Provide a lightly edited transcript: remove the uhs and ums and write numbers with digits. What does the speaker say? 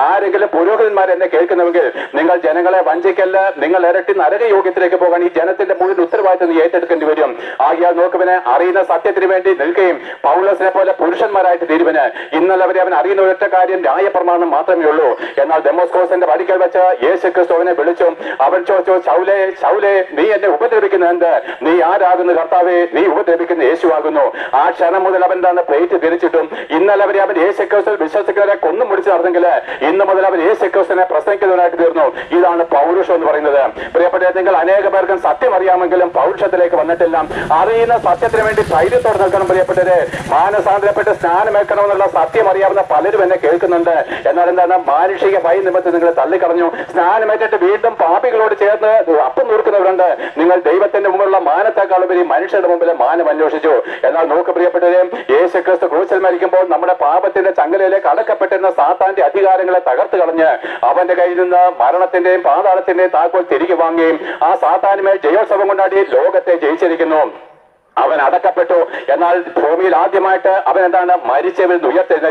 ആരെങ്കിലും പുരോഹിതന്മാർ എന്നെ കേൾക്കുന്നുവെങ്കിൽ നിങ്ങൾ ജനങ്ങളെ വഞ്ചിക്കല്ല, നിങ്ങൾ ഇരട്ടി നരകയോഗ്യത്തിലേക്ക് പോകാൻ ഈ ജനത്തിന്റെ മുഴുവൻ ഉത്തരവാദിത്തം നീ ഏറ്റെടുക്കേണ്ടി വരും. ആകിയാൽ നോക്കുവിന് അറിയുന്ന സത്യത്തിന് വേണ്ടി നിൽക്കുകയും പൗലോസിനെ പോലെ പുരുഷന്മാരായിട്ട് തീരുവിന്. ഇന്നലെ അവരെ അവൻ അറിയുന്ന ഒരൊറ്റ കാര്യം ന്യായപ്രമാണം മാത്രമേ ഉള്ളൂ. എന്നാൽ ദമസ്കോസിന്റെ വടിക്കൽ വെച്ച് യേശു ക്രിസ്തു അവനെ വിളിച്ചു. അവൻ ചോദിച്ചു, ശൗലേ ശൗലേ, നീ എന്നെ ഉപദ്രവിക്കുന്ന എന്ത്? നീ ആരാകുന്നു കർത്താവേ? നീ ഉപദ്രവിക്കുന്ന യേശു ആകുന്നു. ആ ക്ഷണം മുതൽ അവൻ തന്നെ പ്ലേറ്റ് തിരിച്ചിട്ടും ഇന്നലെ അവരെ അവൻ യേശു ക്രിസ്തുവിൽ വിശ്വസിക്കുന്നവരെ കൊന്നു മുടിച്ചു നടന്നെങ്കിൽ ഇന്ന് മുതൽ അവൻ യേശു ക്രിസ്തുവിനെ പ്രസംഗിക്കുന്നവനായിട്ട് തീർന്നു. ഇതാണ് പൗരുഷം എന്ന് പറയുന്നത്. പ്രിയപ്പെട്ട നിങ്ങൾ അനേക പേർക്കും സത്യം അറിയാമെങ്കിലും പൗരുഷത്തിലേക്ക് വന്നിട്ടില്ല. അറിയുന്ന സത്യത്തിന് വേണ്ടി ധൈര്യത്തോടെ നിൽക്കണം. പ്രിയപ്പെട്ടവരെ, മാനസാന്തരപ്പെട്ട് സ്നാനമേൽക്കണമെന്നുള്ള സത്യം അറിയാവുന്ന പലരും എന്നെ കേൾക്കുന്നുണ്ട്. എന്നാൽ എന്താണ്, മാനുഷിക ഭയം നിമിത്തം നിങ്ങൾ തള്ളിക്കളഞ്ഞു. സ്നാനമേറ്റിട്ട് വീണ്ടും പാപികളോട് ചേർന്ന് അപ്പം നോക്കുന്നവരുണ്ട്. നിങ്ങൾ ദൈവത്തിന്റെ മുമ്പിലുള്ള മാനത്തെക്കാളുപരി മനുഷ്യരുടെ മുമ്പിൽ മാനം അന്വേഷിച്ചു. എന്നാൽ നോക്ക് പ്രിയപ്പെട്ടവരെ, യേശു ക്രിസ്തു ക്രൂശിൽ മരിക്കുമ്പോൾ നമ്മുടെ പാപത്തിന്റെ ചങ്ങലയിലേക്ക് അടക്കപ്പെട്ടിരുന്ന സാത്താന്റെ അധികാരങ്ങളെ തകർത്ത് കളഞ്ഞ് അവന്റെ കയ്യിൽ നിന്ന് മരണത്തിന്റെയും പാതാളത്തിന്റെയും താക്കോൽ തിരികെ വാങ്ങുകയും ആ സാത്താനുമേൽ ജയോത്സവം കൊണ്ടാടി ലോകത്തെ ജയിച്ചിരിക്കുന്നു. അവൻ അടക്കപ്പെട്ടു. എന്നാൽ ഭൂമിയിൽ ആദ്യമായിട്ട് അവൻ എന്താണ്, മരിച്ചവരിൽ നിന്ന് ഉയർത്തെഴുന്നേറ്റു.